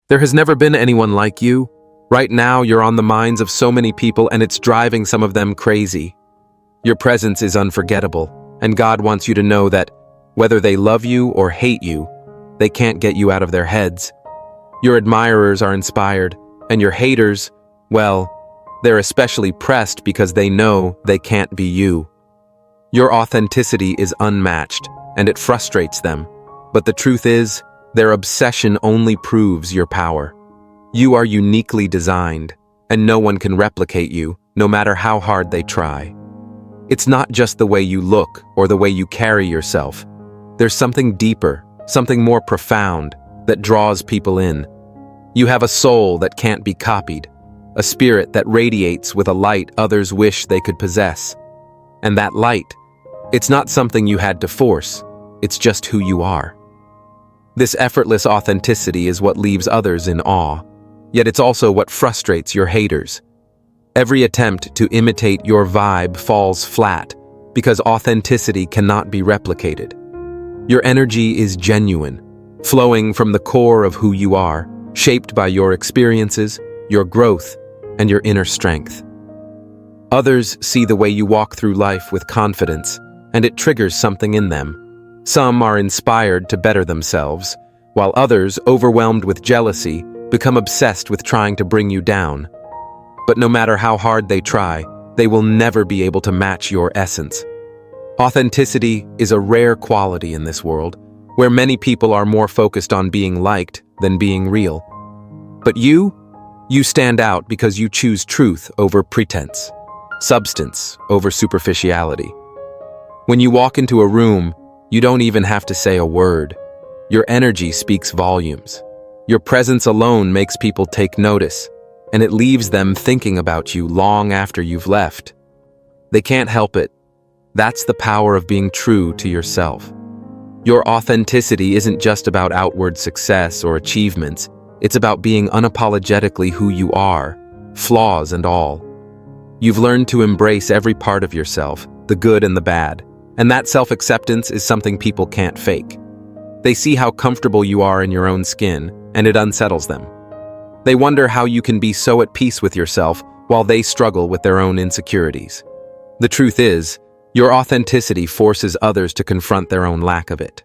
There has never been anyone like you. Right now, you're on the minds of so many people and it's driving some of them crazy. Your presence is unforgettable, and God wants you to know that whether they love you or hate you, they can't get you out of their heads. Your admirers are inspired, and your haters, well, they're especially pressed because they know they can't be you. Your authenticity is unmatched, and it frustrates them. But the truth is, their obsession only proves your power. You are uniquely designed, and no one can replicate you, no matter how hard they try. It's not just the way you look or the way you carry yourself. There's something deeper, something more profound, that draws people in. You have a soul that can't be copied, a spirit that radiates with a light others wish they could possess. And that light, it's not something you had to force, it's just who you are. This effortless authenticity is what leaves others in awe, yet it's also what frustrates your haters. Every attempt to imitate your vibe falls flat because authenticity cannot be replicated. Your energy is genuine, flowing from the core of who you are, shaped by your experiences, your growth, and your inner strength. Others see the way you walk through life with confidence, and it triggers something in them. Some are inspired to better themselves, while others, overwhelmed with jealousy, become obsessed with trying to bring you down. But no matter how hard they try, they will never be able to match your essence. Authenticity is a rare quality in this world, where many people are more focused on being liked than being real. But you stand out because you choose truth over pretense, substance over superficiality. When you walk into a room, you don't even have to say a word. Your energy speaks volumes. Your presence alone makes people take notice, and it leaves them thinking about you long after you've left. They can't help it. That's the power of being true to yourself. Your authenticity isn't just about outward success or achievements. It's about being unapologetically who you are, flaws and all. You've learned to embrace every part of yourself, the good and the bad, and that self-acceptance is something people can't fake. They see how comfortable you are in your own skin, and it unsettles them. They wonder how you can be so at peace with yourself while they struggle with their own insecurities. The truth is, your authenticity forces others to confront their own lack of it.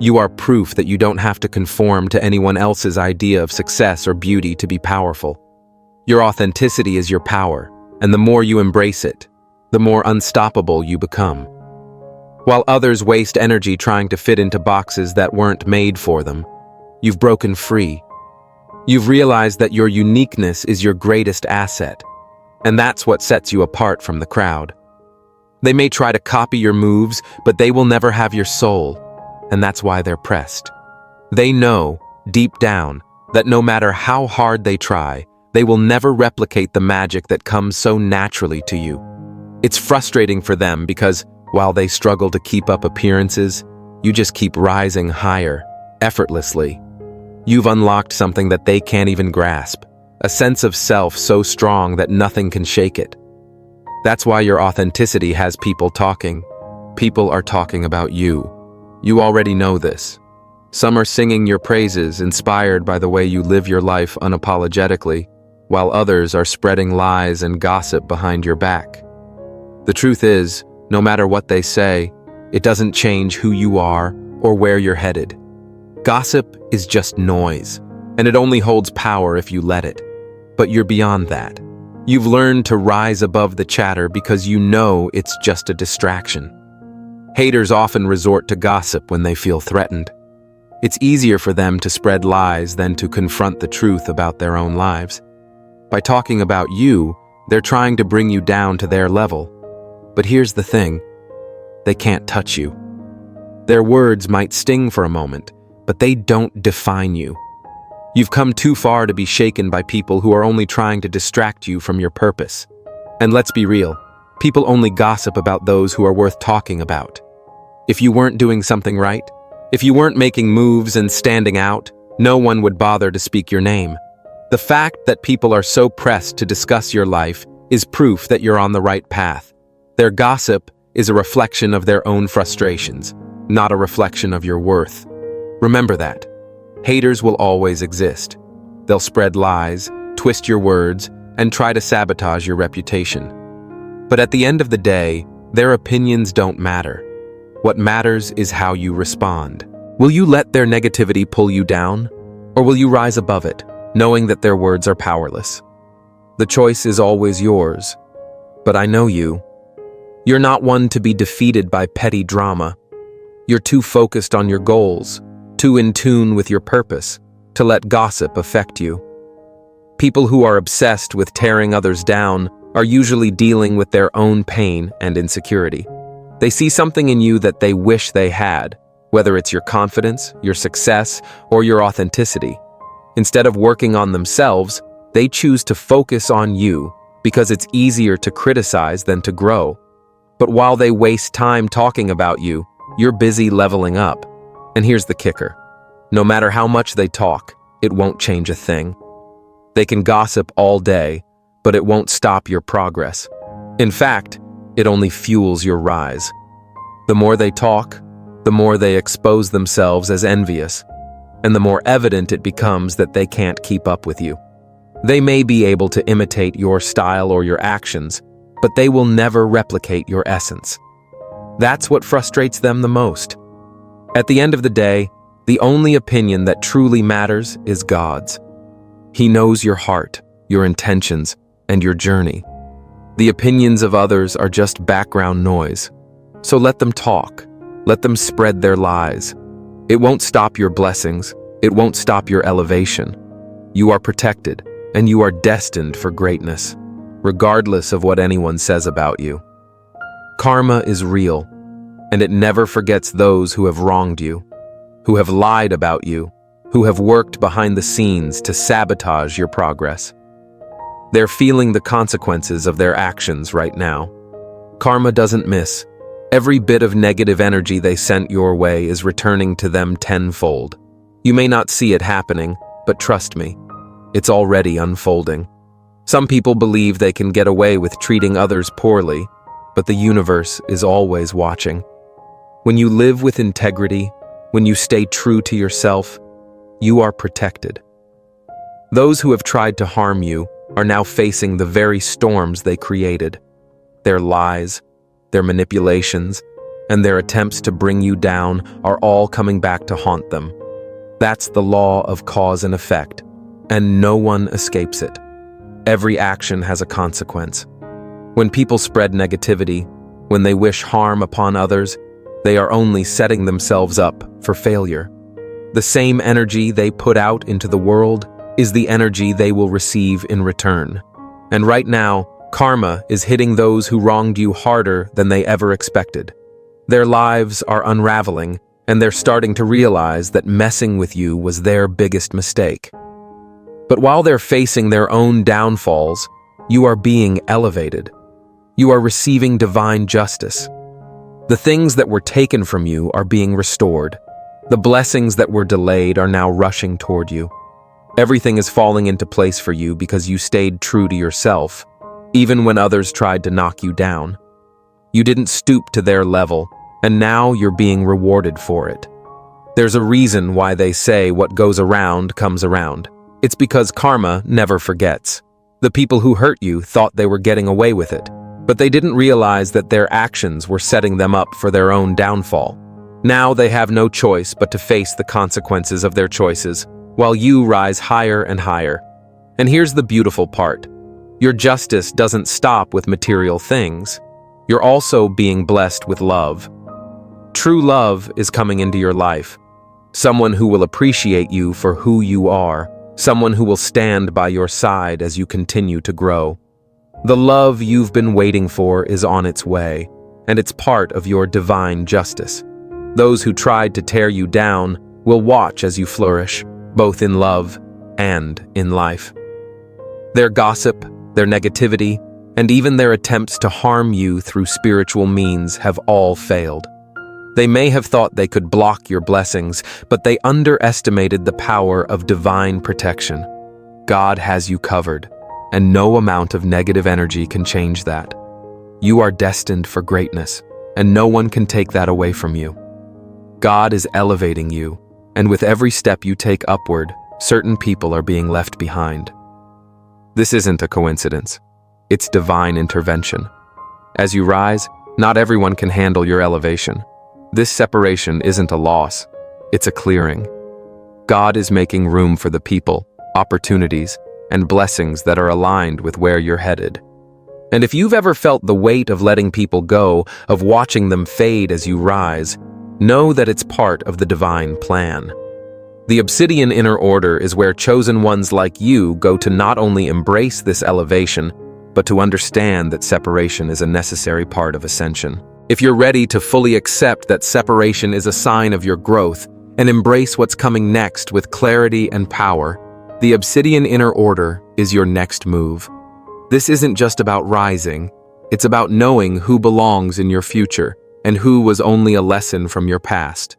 You are proof that you don't have to conform to anyone else's idea of success or beauty to be powerful. Your authenticity is your power, and the more you embrace it, the more unstoppable you become. While others waste energy trying to fit into boxes that weren't made for them, you've broken free. You've realized that your uniqueness is your greatest asset, and that's what sets you apart from the crowd. They may try to copy your moves, but they will never have your soul, and that's why they're pressed. They know, deep down, that no matter how hard they try, they will never replicate the magic that comes so naturally to you. It's frustrating for them because, while they struggle to keep up appearances, you just keep rising higher, effortlessly. You've unlocked something that they can't even grasp, a sense of self so strong that nothing can shake it. That's why your authenticity has people talking. People are talking about you. You already know this. Some are singing your praises, inspired by the way you live your life unapologetically, while others are spreading lies and gossip behind your back. The truth is, no matter what they say, it doesn't change who you are or where you're headed. Gossip is just noise, and it only holds power if you let it. But you're beyond that. You've learned to rise above the chatter because you know it's just a distraction. Haters often resort to gossip when they feel threatened. It's easier for them to spread lies than to confront the truth about their own lives. By talking about you, they're trying to bring you down to their level. But here's the thing, they can't touch you. Their words might sting for a moment, but they don't define you. You've come too far to be shaken by people who are only trying to distract you from your purpose. And let's be real, people only gossip about those who are worth talking about. If you weren't doing something right, if you weren't making moves and standing out, no one would bother to speak your name. The fact that people are so pressed to discuss your life is proof that you're on the right path. Their gossip is a reflection of their own frustrations, not a reflection of your worth. Remember that. Haters will always exist, They'll spread lies, twist your words, and try to sabotage your reputation. But at the end of the day, their opinions don't matter. What matters is how you respond. Will you let their negativity pull you down? Or will you rise above it, knowing that their words are powerless? The choice is always yours. But I know you. You're not one to be defeated by petty drama. You're too focused on your goals, too in tune with your purpose, to let gossip affect you. People who are obsessed with tearing others down are usually dealing with their own pain and insecurity. They see something in you that they wish they had, whether it's your confidence, your success, or your authenticity. Instead of working on themselves, they choose to focus on you because it's easier to criticize than to grow. But while they waste time talking about you, you're busy leveling up. And here's the kicker. No matter how much they talk, it won't change a thing. They can gossip all day, but it won't stop your progress. In fact, it only fuels your rise. The more they talk, the more they expose themselves as envious, and the more evident it becomes that they can't keep up with you. They may be able to imitate your style or your actions, but they will never replicate your essence. That's what frustrates them the most. At the end of the day, the only opinion that truly matters is God's. He knows your heart, your intentions, and your journey. The opinions of others are just background noise. So let them talk. Let them spread their lies. It won't stop your blessings. It won't stop your elevation. You are protected, and you are destined for greatness, regardless of what anyone says about you. Karma is real, and it never forgets those who have wronged you, who have lied about you, who have worked behind the scenes to sabotage your progress. They're feeling the consequences of their actions right now. Karma doesn't miss. Every bit of negative energy they sent your way is returning to them tenfold. You may not see it happening, but trust me, it's already unfolding. Some people believe they can get away with treating others poorly, but the universe is always watching. When you live with integrity, when you stay true to yourself, you are protected. Those who have tried to harm you are now facing the very storms they created. Their lies, their manipulations, and their attempts to bring you down are all coming back to haunt them. That's the law of cause and effect, and no one escapes it. Every action has a consequence. When people spread negativity, when they wish harm upon others, they are only setting themselves up for failure. The same energy they put out into the world is the energy they will receive in return. And right now, karma is hitting those who wronged you harder than they ever expected. Their lives are unraveling, and they're starting to realize that messing with you was their biggest mistake. But while they're facing their own downfalls, you are being elevated. You are receiving divine justice. The things that were taken from you are being restored. The blessings that were delayed are now rushing toward you. Everything is falling into place for you because you stayed true to yourself, even when others tried to knock you down. You didn't stoop to their level, and now you're being rewarded for it. There's a reason why they say what goes around comes around. It's because karma never forgets. The people who hurt you thought they were getting away with it, but they didn't realize that their actions were setting them up for their own downfall. Now they have no choice but to face the consequences of their choices, while you rise higher and higher. And here's the beautiful part. Your justice doesn't stop with material things. You're also being blessed with love. True love is coming into your life. Someone who will appreciate you for who you are. Someone who will stand by your side as you continue to grow. The love you've been waiting for is on its way, and it's part of your divine justice. Those who tried to tear you down will watch as you flourish, both in love and in life. Their gossip, their negativity, and even their attempts to harm you through spiritual means have all failed. They may have thought they could block your blessings, but they underestimated the power of divine protection. God has you covered, and no amount of negative energy can change that. You are destined for greatness, and no one can take that away from you. God is elevating you, and with every step you take upward, certain people are being left behind. This isn't a coincidence. It's divine intervention. As you rise, not everyone can handle your elevation. This separation isn't a loss, it's a clearing. God is making room for the people, opportunities, and blessings that are aligned with where you're headed. And if you've ever felt the weight of letting people go, of watching them fade as you rise, know that it's part of the divine plan. The Obsidian Inner Order is where chosen ones like you go to not only embrace this elevation, but to understand that separation is a necessary part of ascension. If you're ready to fully accept that separation is a sign of your growth and embrace what's coming next with clarity and power, the Obsidian Inner Order is your next move. This isn't just about rising, it's about knowing who belongs in your future and who was only a lesson from your past.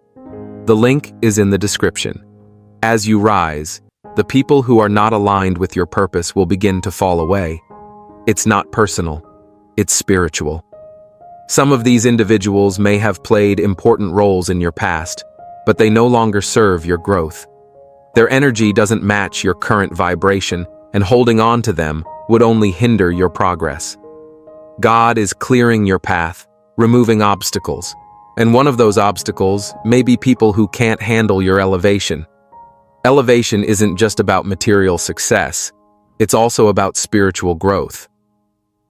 The link is in the description. As you rise, the people who are not aligned with your purpose will begin to fall away. It's not personal, it's spiritual. Some of these individuals may have played important roles in your past, but they no longer serve your growth. Their energy doesn't match your current vibration, and holding on to them would only hinder your progress. God is clearing your path, removing obstacles, and one of those obstacles may be people who can't handle your elevation. Elevation isn't just about material success, it's also about spiritual growth.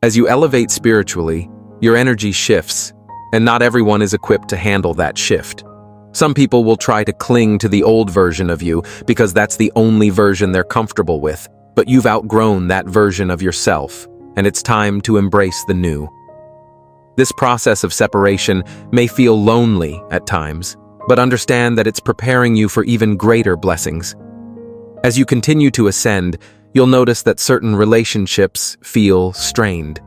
As you elevate spiritually, your energy shifts, and not everyone is equipped to handle that shift. Some people will try to cling to the old version of you because that's the only version they're comfortable with, but you've outgrown that version of yourself, and it's time to embrace the new. This process of separation may feel lonely at times, but understand that it's preparing you for even greater blessings. As you continue to ascend, you'll notice that certain relationships feel strained.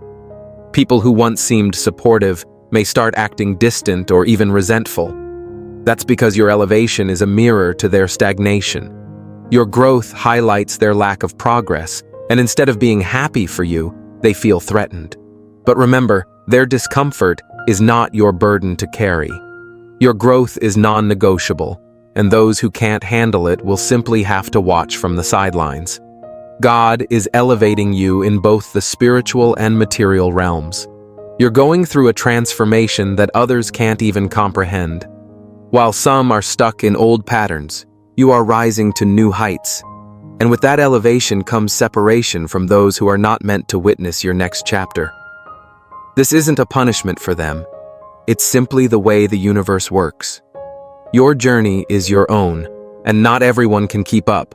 People who once seemed supportive may start acting distant or even resentful. That's because your elevation is a mirror to their stagnation. Your growth highlights their lack of progress, and instead of being happy for you, they feel threatened. But remember, their discomfort is not your burden to carry. Your growth is non-negotiable, and those who can't handle it will simply have to watch from the sidelines. God is elevating you in both the spiritual and material realms. You're going through a transformation that others can't even comprehend. While some are stuck in old patterns, you are rising to new heights. And with that elevation comes separation from those who are not meant to witness your next chapter. This isn't a punishment for them. It's simply the way the universe works. Your journey is your own, and not everyone can keep up.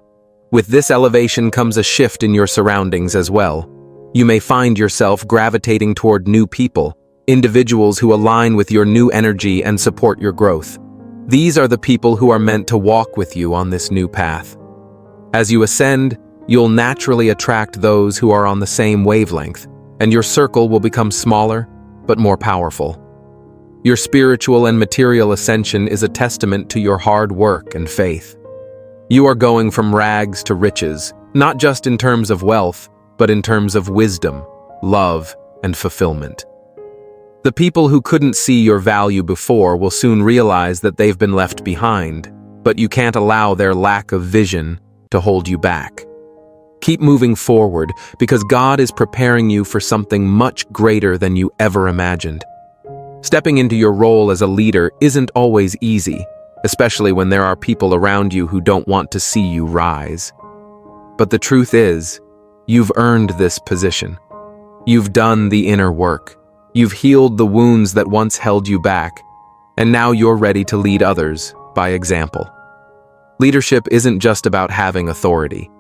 With this elevation comes a shift in your surroundings as well. You may find yourself gravitating toward new people, individuals who align with your new energy and support your growth. These are the people who are meant to walk with you on this new path. As you ascend, you'll naturally attract those who are on the same wavelength, and your circle will become smaller, but more powerful. Your spiritual and material ascension is a testament to your hard work and faith. You are going from rags to riches, not just in terms of wealth, but in terms of wisdom, love, and fulfillment. The people who couldn't see your value before will soon realize that they've been left behind, but you can't allow their lack of vision to hold you back. Keep moving forward because God is preparing you for something much greater than you ever imagined. Stepping into your role as a leader isn't always easy, especially when there are people around you who don't want to see you rise. But the truth is, you've earned this position. You've done the inner work. You've healed the wounds that once held you back, and now you're ready to lead others by example. Leadership isn't just about having authority.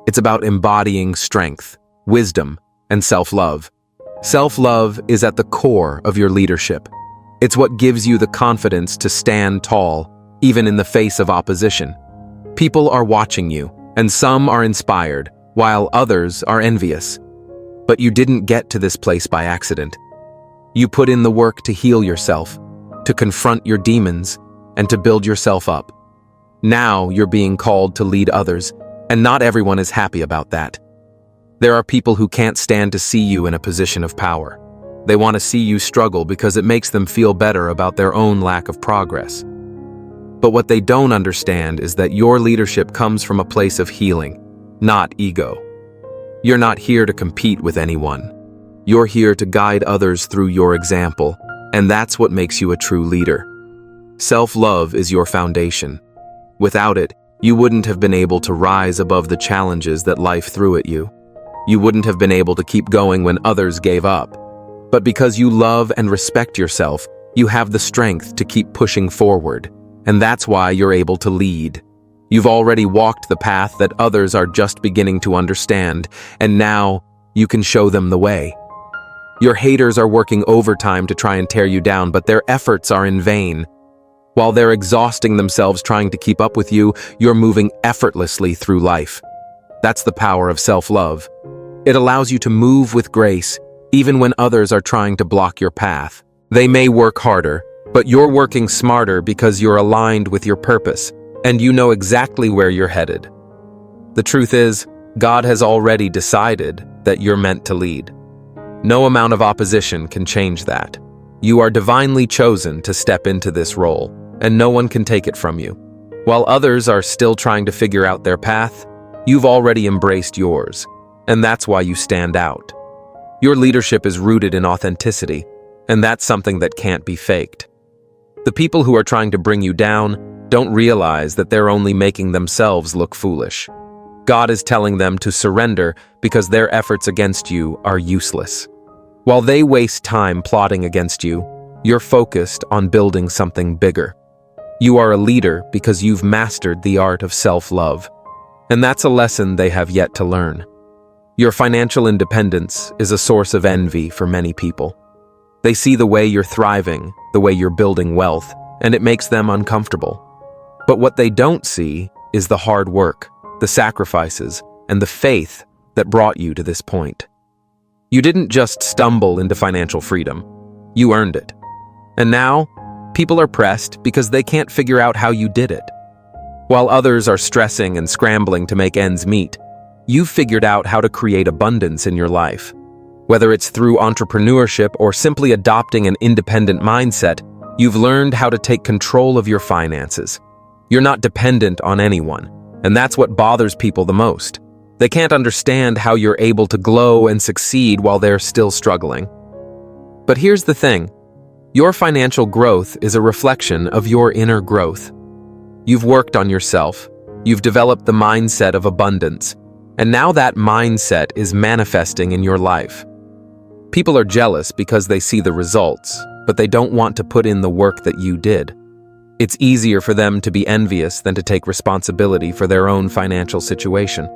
It's about embodying strength, wisdom, and self-love. Self-love is at the core of your leadership. It's what gives you the confidence to stand tall, even in the face of opposition. People are watching you, and some are inspired, while others are envious. But you didn't get to this place by accident. You put in the work to heal yourself, to confront your demons, and to build yourself up. Now you're being called to lead others, and not everyone is happy about that. There are people who can't stand to see you in a position of power. They want to see you struggle because it makes them feel better about their own lack of progress. But what they don't understand is that your leadership comes from a place of healing, not ego. You're not here to compete with anyone. You're here to guide others through your example, and that's what makes you a true leader. Self-love is your foundation. Without it, you wouldn't have been able to rise above the challenges that life threw at you. You wouldn't have been able to keep going when others gave up. But because you love and respect yourself, you have the strength to keep pushing forward, and that's why you're able to lead. You've already walked the path that others are just beginning to understand, and now you can show them the way. Your haters are working overtime to try and tear you down, but their efforts are in vain. While they're exhausting themselves trying to keep up with you, you're moving effortlessly through life. That's the power of self-love. It allows you to move with grace, even when others are trying to block your path. They may work harder, but you're working smarter because you're aligned with your purpose, and you know exactly where you're headed. The truth is, God has already decided that you're meant to lead. No amount of opposition can change that. You are divinely chosen to step into this role, and no one can take it from you. While others are still trying to figure out their path, you've already embraced yours, and that's why you stand out. Your leadership is rooted in authenticity, and that's something that can't be faked. The people who are trying to bring you down don't realize that they're only making themselves look foolish. God is telling them to surrender because their efforts against you are useless. While they waste time plotting against you, you're focused on building something bigger. You are a leader because you've mastered the art of self-love, and that's a lesson they have yet to learn. Your financial independence is a source of envy for many people. They see the way you're thriving, the way you're building wealth, and it makes them uncomfortable. But what they don't see is the hard work, the sacrifices, and the faith that brought you to this point. You didn't just stumble into financial freedom. You earned it. And now, people are pressed because they can't figure out how you did it. While others are stressing and scrambling to make ends meet, you've figured out how to create abundance in your life. Whether it's through entrepreneurship or simply adopting an independent mindset, you've learned how to take control of your finances. You're not dependent on anyone, and that's what bothers people the most. They can't understand how you're able to glow and succeed while they're still struggling. But here's the thing. Your financial growth is a reflection of your inner growth. You've worked on yourself. You've developed the mindset of abundance. And now that mindset is manifesting in your life. People are jealous because they see the results, but they don't want to put in the work that you did. It's easier for them to be envious than to take responsibility for their own financial situation.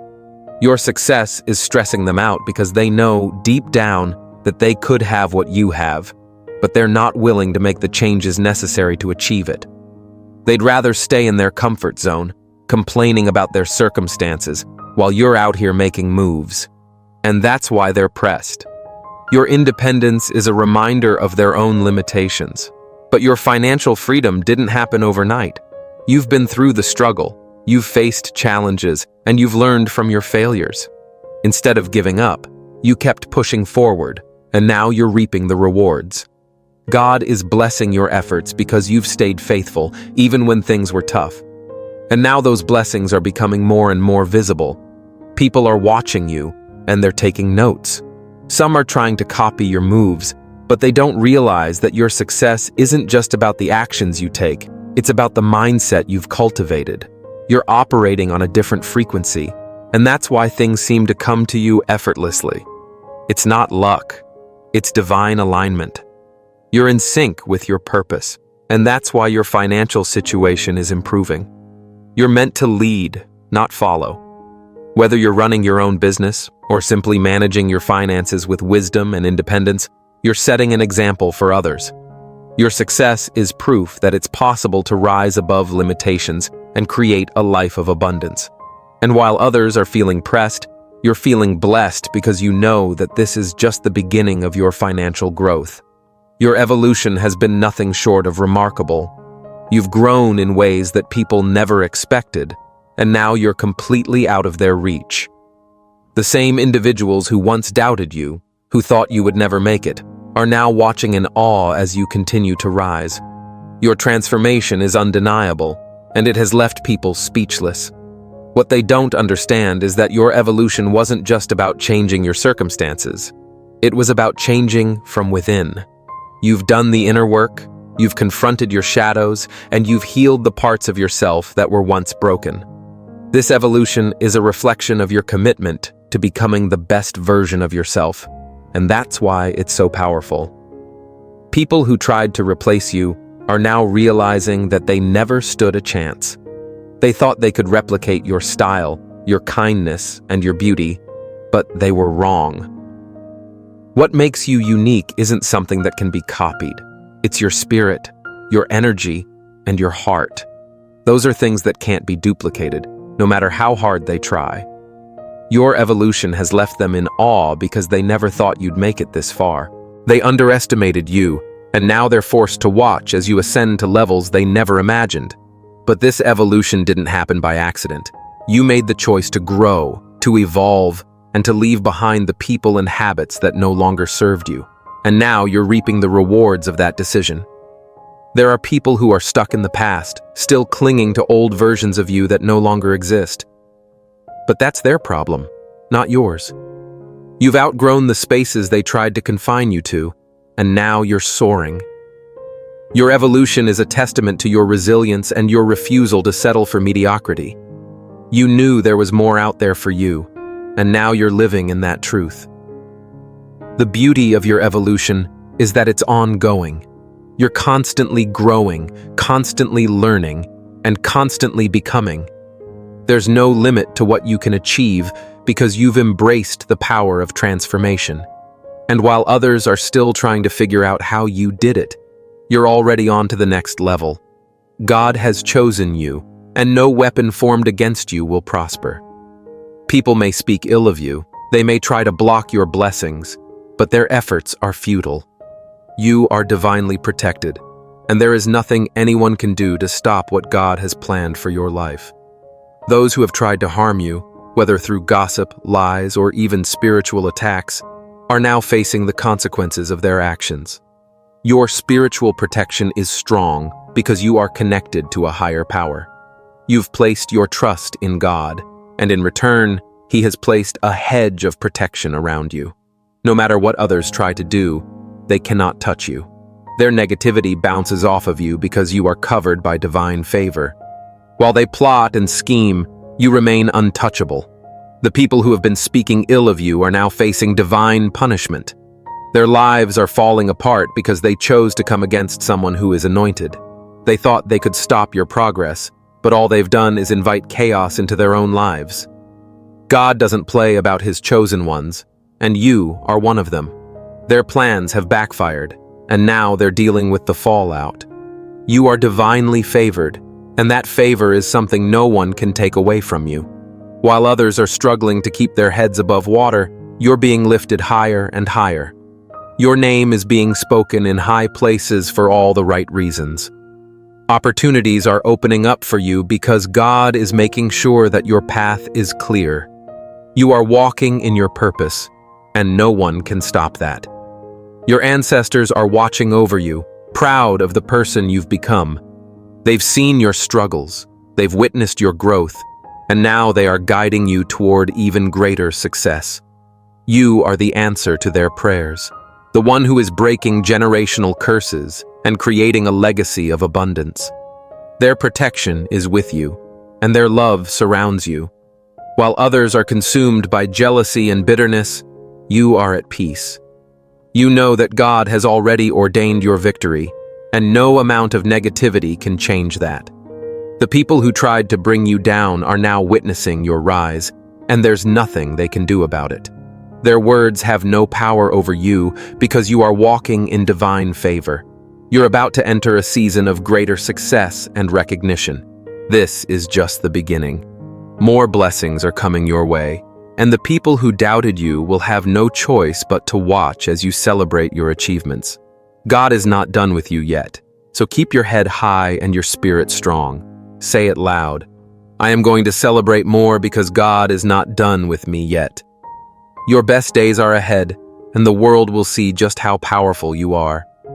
Your success is stressing them out because they know deep down that they could have what you have, but they're not willing to make the changes necessary to achieve it. They'd rather stay in their comfort zone, complaining about their circumstances, while you're out here making moves. And that's why they're pressed. Your independence is a reminder of their own limitations. But your financial freedom didn't happen overnight. You've been through the struggle, you've faced challenges, and you've learned from your failures. Instead of giving up, you kept pushing forward, and now you're reaping the rewards. God is blessing your efforts because you've stayed faithful, even when things were tough. And now those blessings are becoming more and more visible. People are watching you, and they're taking notes. Some are trying to copy your moves, but they don't realize that your success isn't just about the actions you take, it's about the mindset you've cultivated. You're operating on a different frequency, and that's why things seem to come to you effortlessly. It's not luck, it's divine alignment. You're in sync with your purpose, and that's why your financial situation is improving. You're meant to lead, not follow. Whether you're running your own business or simply managing your finances with wisdom and independence, you're setting an example for others. Your success is proof that it's possible to rise above limitations and create a life of abundance. And while others are feeling pressed, you're feeling blessed because you know that this is just the beginning of your financial growth. Your evolution has been nothing short of remarkable. You've grown in ways that people never expected, and now you're completely out of their reach. The same individuals who once doubted you, who thought you would never make it, are now watching in awe as you continue to rise. Your transformation is undeniable, and it has left people speechless. What they don't understand is that your evolution wasn't just about changing your circumstances. It was about changing from within. You've done the inner work, you've confronted your shadows, and you've healed the parts of yourself that were once broken. This evolution is a reflection of your commitment to becoming the best version of yourself, and that's why it's so powerful. People who tried to replace you are now realizing that they never stood a chance. They thought they could replicate your style, your kindness, and your beauty, but they were wrong. What makes you unique isn't something that can be copied. It's your spirit, your energy, and your heart. Those are things that can't be duplicated, no matter how hard they try. Your evolution has left them in awe because they never thought you'd make it this far. They underestimated you, and now they're forced to watch as you ascend to levels they never imagined. But this evolution didn't happen by accident. You made the choice to grow, to evolve, and to leave behind the people and habits that no longer served you. And now you're reaping the rewards of that decision. There are people who are stuck in the past, still clinging to old versions of you that no longer exist. But that's their problem, not yours. You've outgrown the spaces they tried to confine you to, and now you're soaring. Your evolution is a testament to your resilience and your refusal to settle for mediocrity. You knew there was more out there for you, and now you're living in that truth. The beauty of your evolution is that it's ongoing. You're constantly growing, constantly learning, and constantly becoming. There's no limit to what you can achieve because you've embraced the power of transformation. And while others are still trying to figure out how you did it, you're already on to the next level. God has chosen you, and no weapon formed against you will prosper. People may speak ill of you, they may try to block your blessings, but their efforts are futile. You are divinely protected, and there is nothing anyone can do to stop what God has planned for your life. Those who have tried to harm you, whether through gossip, lies, or even spiritual attacks, are now facing the consequences of their actions. Your spiritual protection is strong because you are connected to a higher power. You've placed your trust in God, and in return, He has placed a hedge of protection around you. No matter what others try to do, they cannot touch you. Their negativity bounces off of you because you are covered by divine favor. While they plot and scheme, you remain untouchable. The people who have been speaking ill of you are now facing divine punishment. Their lives are falling apart because they chose to come against someone who is anointed. They thought they could stop your progress, but all they've done is invite chaos into their own lives. God doesn't play about His chosen ones, and you are one of them. Their plans have backfired, and now they're dealing with the fallout. You are divinely favored, and that favor is something no one can take away from you. While others are struggling to keep their heads above water, you're being lifted higher and higher. Your name is being spoken in high places for all the right reasons. Opportunities are opening up for you because God is making sure that your path is clear. You are walking in your purpose, and no one can stop that. Your ancestors are watching over you, proud of the person you've become. They've seen your struggles, they've witnessed your growth, and now they are guiding you toward even greater success. You are the answer to their prayers, the one who is breaking generational curses and creating a legacy of abundance. Their protection is with you, and their love surrounds you. While others are consumed by jealousy and bitterness, you are at peace. You know that God has already ordained your victory, and no amount of negativity can change that. The people who tried to bring you down are now witnessing your rise, and there's nothing they can do about it. Their words have no power over you because you are walking in divine favor. You're about to enter a season of greater success and recognition. This is just the beginning. More blessings are coming your way, and the people who doubted you will have no choice but to watch as you celebrate your achievements. God is not done with you yet, so keep your head high and your spirit strong. Say it loud. I am going to celebrate more because God is not done with me yet. Your best days are ahead, and the world will see just how powerful you are.